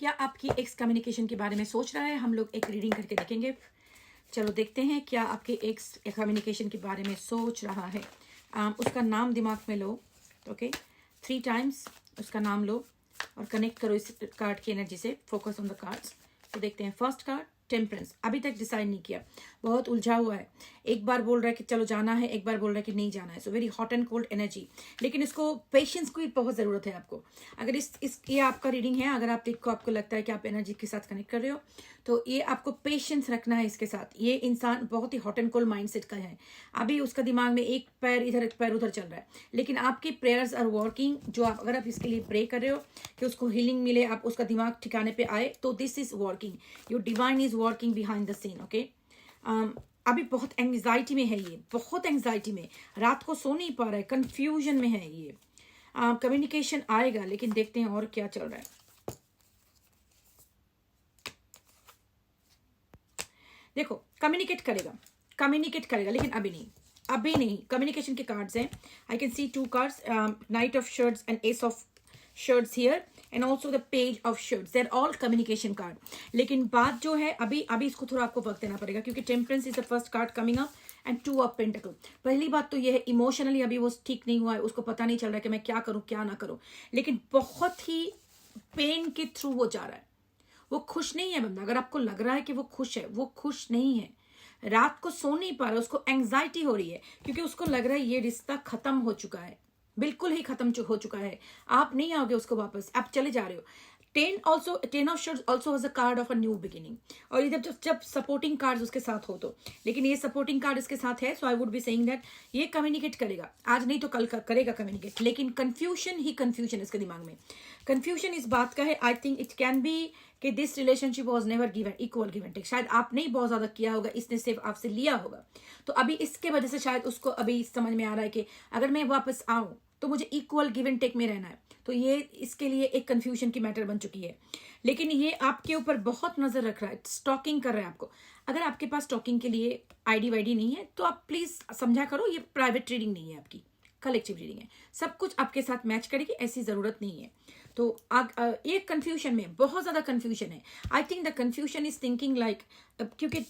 क्या आपकी x communication के बारे में सोच रहा है? हम लोग एक रीडिंग करके देखेंगे। चलो देखते हैं क्या आपके एक्स कम्युनिकेशन के बारे में सोच रहा है। उसका नाम दिमाग में लो। ओके, 3 टाइम्स उसका नाम लो और कनेक्ट करो इस कार्ड की एनर्जी से। Focus on the cards. तो देखते हैं फर्स्ट कार्ड टेम्परेंस। अभी तक डिसाइड नहीं किया, बहुत उलझा हुआ है। एक बार बोल रहा है कि चलो जाना है, एक बार बोल रहा है कि नहीं जाना है। So very hot and cold energy, लेकिन इसको पेशेंस की बहुत ज़रूरत है आपको। अगर ये आपका रीडिंग है, अगर आपको लगता है कि आप एनर्जी के साथ कनेक्ट कर रहे हो, तो ये आपको पेशेंस रखना है इसके साथ। ये इंसान बहुत ही हॉट एंड कोल्ड माइंडसेट का है। अभी उसका दिमाग में एक पैर इधर एक पैर उधर चल रहा है, लेकिन आपकी प्रेयर्स आर वर्किंग। जो आप अगर आप इसके लिए प्रे कर रहे हो कि उसको हीलिंग मिले, आप उसका दिमाग ठिकाने पे आए, तो this is working. Your divine is working behind the scene. Okay, अभी बहुत एंग्जाइटी में है, ये बहुत एंग्जाइटी में, रात को सो नहीं पा रहा है, कंफ्यूजन में है ये। कम्युनिकेशन आएगा, लेकिन देखते हैं और क्या चल रहा है। देखो, कम्युनिकेट करेगा, लेकिन अभी नहीं। कम्युनिकेशन के कार्ड्स हैं। I can see 2 cards, night of shirts and S of shirts here and also the page of shirts. There all communication card. लेकिन बात जो है, अभी इसको थोड़ा आपको वक्त देना पड़ेगा, क्योंकि temperance is the first card coming up and 2 of pentacle. पहली बात तो ये है, इमोशनली अभी वो ठीक नहीं हुआ है, उसको पता नहीं चल रहा है कि मैं क्या करूं क्या ना करूं, लेकिन बहुत ही पेन के थ्रू वो जा रहा है। वो खुश नहीं है बंदा। अगर आपको लग रहा है कि वो खुश है, वो खुश नहीं है। रात को सो नहीं पा रहा, उसको एंग्जाइटी हो रही है, क्योंकि उसको लग रहा है ये रिश्ता खत्म हो चुका है, बिल्कुल ही खत्म हो चुका है। आप नहीं आओगे उसको वापस, आप चले जा रहे हो। 10 of shorts also has a card of a new beginning. और इधर जब सपोर्टिंग कार्ड उसके साथ हो तो, लेकिन ये सपोर्टिंग कार्ड इसके साथ है, so I would be saying that ये कम्युनिकेट करेगा, आज नहीं तो कल करेगा कम्युनिकेट, लेकिन कंफ्यूजन इसके दिमाग में। कंफ्यूजन इस बात का है, I think it can be कि this relationship was never given equal given take. शायद आपने ही बहुत ज्यादा किया होगा, इसने सिर्फ आपसे लिया होगा। तो अभी इसके वजह से शायद उसको अभी समझ में आ रहा है कि अगर मैं वापस आऊं तो मुझे इक्वल गिव एंड टेक में रहना है। तो ये इसके लिए एक कंफ्यूजन की मैटर बन चुकी है। लेकिन ये आपके ऊपर बहुत नजर रख रहा है, स्टॉकिंग कर रहा है आपको। अगर आपके पास स्टॉकिंग के लिए आईडी वाईडी नहीं है, तो आप प्लीज समझा करो, ये प्राइवेट रीडिंग नहीं है, आपकी कलेक्टिव रीडिंग है। सब कुछ आपके साथ मैच करेगी, ऐसी जरूरत नहीं है। तो ये कंफ्यूजन में बहुत ज्यादा कंफ्यूजन है। I think the confusion is thinking like, क्योंकि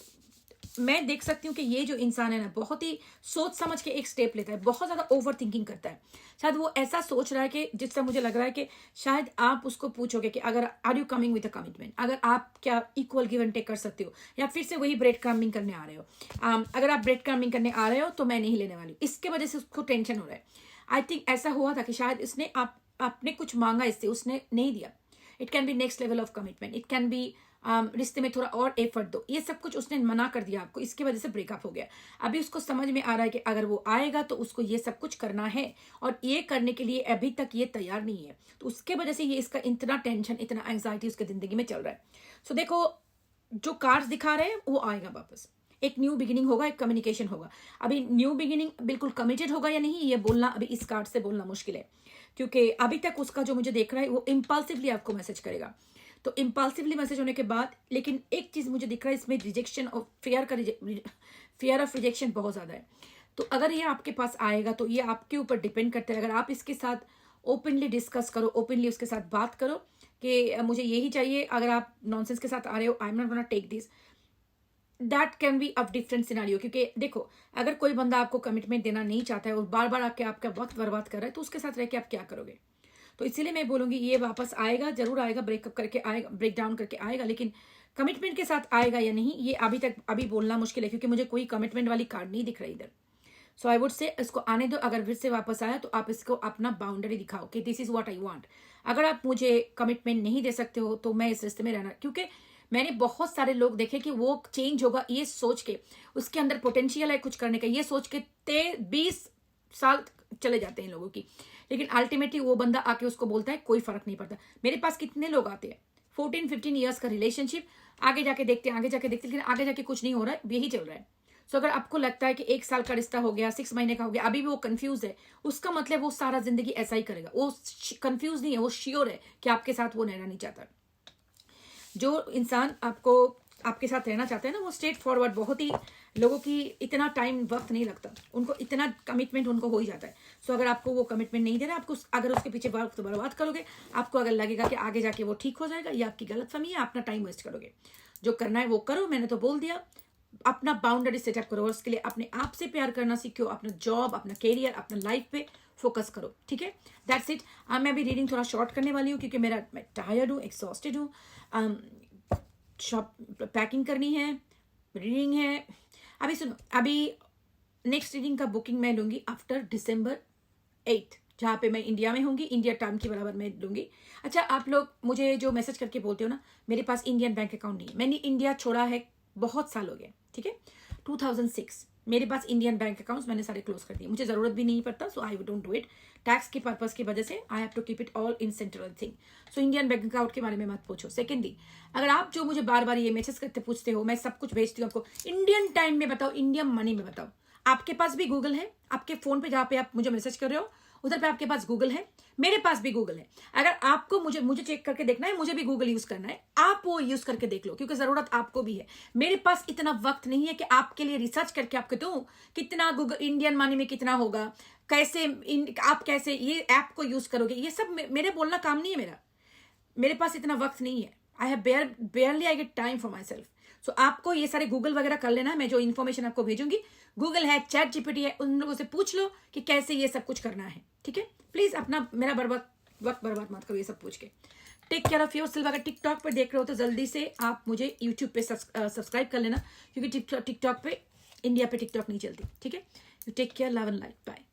मैं देख सकती हूँ कि ये जो इंसान है ना, बहुत ही सोच समझ के एक स्टेप लेता है, बहुत ज्यादा ओवर थिंकिंग करता है। शायद वो ऐसा सोच रहा है कि जिससे मुझे लग रहा है कि शायद आप उसको पूछोगे कि अगर are you coming with a commitment, अगर आप क्या इक्वल गिव एंड टेक कर सकते हो, या फिर से वही ब्रेड क्रम्बिंग करने आ रहे हो। अगर आप ब्रेड क्रम्बिंग करने आ रहे हो तो मैं नहीं लेने वाली, इसके वजह से उसको टेंशन हो रहा है। आई थिंक ऐसा हुआ था कि शायद इसने आपने कुछ मांगा इससे, उसने नहीं दिया। It can B next level of commitment, it can B रिश्ते में थोड़ा और एफर्ट दो, ये सब कुछ उसने मना कर दिया आपको, इसकी वजह से ब्रेकअप हो गया। अभी उसको समझ में आ रहा है कि अगर वो आएगा तो उसको ये सब कुछ करना है, और ये करने के लिए अभी तक ये तैयार नहीं है। तो उसके वजह से ये इसका इतना टेंशन, इतना एंग्जाइटी उसके जिंदगी में चल रहा है। सो देखो, जो कार्ड्स दिखा रहे हैं वो आएगा वापस। एक न्यू बिगिनिंग होगा, एक कम्युनिकेशन होगा। अभी न्यू बिगिनिंग बिल्कुल कमिटेड होगा या नहीं, ये बोलना अभी इस कार्ड से बोलना मुश्किल है, क्योंकि अभी तक उसका जो मुझे देख रहा है वो इम्पल्सिवली आपको मैसेज करेगा। तो इम्पल्सिवली मैसेज होने के बाद, लेकिन एक चीज मुझे दिख रहा है इसमें, रिजेक्शन और फियर ऑफ रिजेक्शन बहुत ज्यादा है। तो अगर ये आपके पास आएगा तो ये आपके ऊपर डिपेंड करता है। अगर आप इसके साथ ओपनली डिस्कस करो, ओपनली उसके साथ बात करो कि मुझे यही चाहिए, अगर आप नॉनसेंस के साथ आ रहे हो, I am not gonna take this, that can be a different scenario. क्योंकि देखो, अगर कोई बंदा आपको कमिटमेंट देना नहीं चाहता है और बार बार आके आपका वक्त बर्बाद कर रहा है, तो उसके साथ रह के आप क्या करोगे? तो इसीलिए मैं बोलूंगी ये वापस आएगा, जरूर आएगा, ब्रेकअप करके आएगा, ब्रेक डाउन करके आएगा, लेकिन कमिटमेंट के साथ आएगा या नहीं, ये अभी बोलना मुश्किल है, क्योंकि मुझे कोई कमिटमेंट वाली कार्ड नहीं दिख रही इधर। सो आई वुड से इसको आने दो। अगर फिर से वापस आया तो आप इसको अपना बाउंड्री दिखाओ कि this is what I want. अगर आप मुझे कमिटमेंट नहीं दे सकते हो तो मैं इस रिश्ते में रहना, क्योंकि मैंने बहुत सारे लोग देखे कि वो चेंज होगा ये सोच के, उसके अंदर पोटेंशियल है कुछ करने का, ये सोच के 20 साल चले जाते हैं लोगों की, लेकिन अल्टीमेटली वो बंदा आके उसको बोलता है कोई फर्क नहीं पड़ता। मेरे पास कितने लोग आते हैं, 14-15 ईयर्स का रिलेशनशिप, आगे जाके देखते लेकिन आगे जाके कुछ नहीं हो रहा है, यही चल रहा है। सो अगर आपको लगता है कि 1 साल का रिश्ता हो गया, 6 महीने का हो गया, अभी भी वो कंफ्यूज है, उसका मतलब वो सारा जिंदगी ऐसा ही करेगा। वो कंफ्यूज नहीं है, वो श्योर है कि आपके साथ वो रहना नहीं चाहता। जो इंसान आपको आपके साथ रहना चाहते हैं ना, वो स्ट्रेट फॉरवर्ड, बहुत ही लोगों की इतना टाइम वक्त नहीं लगता, उनको इतना कमिटमेंट उनको हो ही जाता है। सो अगर आपको वो कमिटमेंट नहीं दे रहा, आपको अगर उसके पीछे वक्त बर्बाद करोगे, आपको अगर लगेगा कि आगे जाके वो ठीक हो जाएगा, ये आपकी गलतफहमी है, अपना टाइम वेस्ट करोगे। जो करना है वो करो, मैंने तो बोल दिया। अपना बाउंड्री सेटअप करो और उसके लिए अपने आप से प्यार करना सीखो, अपना जॉब, अपना कैरियर, अपना लाइफ पे फोकस करो, ठीक है। That's it. मैं अभी रीडिंग थोड़ा शॉर्ट करने वाली हूँ क्योंकि मैं टायर्ड हूँ, एक्सॉस्टेड हूँ। शॉप पैकिंग करनी है, रीडिंग है। अभी सुनो, अभी नेक्स्ट रीडिंग का बुकिंग मैं लूंगी आफ्टर December 8, जहाँ पे मैं इंडिया में होंगी, इंडिया टाइम के बराबर मैं लूंगी। अच्छा, आप लोग मुझे जो मैसेज करके बोलते हो ना, मेरे पास इंडियन बैंक अकाउंट नहीं है, मैंने इंडिया छोड़ा है बहुत साल हो गए, ठीक है, 2006 मेरे पास इंडियन बैंक अकाउंट्स मैंने सारे क्लोज कर दिए, मुझे जरूरत भी नहीं पड़ता, so I don't do it. Tax के पर्पज की वजह से I have to keep it all in central thing. So Indian bank account के बारे में मत पूछो। सेकेंडली, अगर आप जो मुझे बार बार ये मैसेज करते पूछते हो, मैं सब कुछ भेजती हूँ आपको, इंडियन टाइम में बताओ, इंडियन मनी में बताओ। आपके पास भी गूगल है, आपके फोन पे जहाँ पे आप मुझे मैसेज कर रहे हो उधर पे आपके पास गूगल है, मेरे पास भी गूगल है। अगर आपको मुझे चेक करके देखना है, मुझे भी गूगल यूज करना है, आप वो यूज करके देख लो, क्योंकि जरूरत आपको भी है। मेरे पास इतना वक्त नहीं है कि आपके लिए रिसर्च करके आपको दूं कितना गूगल इंडियन मनी में कितना होगा, कैसे आप कैसे ये ऐप को यूज करोगे, ये सब मेरे बोलना काम नहीं है मेरे पास इतना वक्त नहीं है। I have barely I get time for myself. So आपको ये सारे गूगल वगैरह कर लेना है। मैं जो इन्फॉर्मेशन आपको भेजूंगी, गूगल है, चैट जीपीटी है, उन लोगों से पूछ लो कि कैसे ये सब कुछ करना है, ठीक है। प्लीज अपना मेरा वक्त बर्बाद मत करो ये सब पूछ के। Take care of yourself. अगर टिकटॉक पर देख रहे हो तो जल्दी से आप मुझे यूट्यूब पे सब्सक्राइब कर लेना, क्योंकि टिकटॉक पे, इंडिया पे टिकटॉक नहीं चलती, ठीक है। You take care, love and light, bye.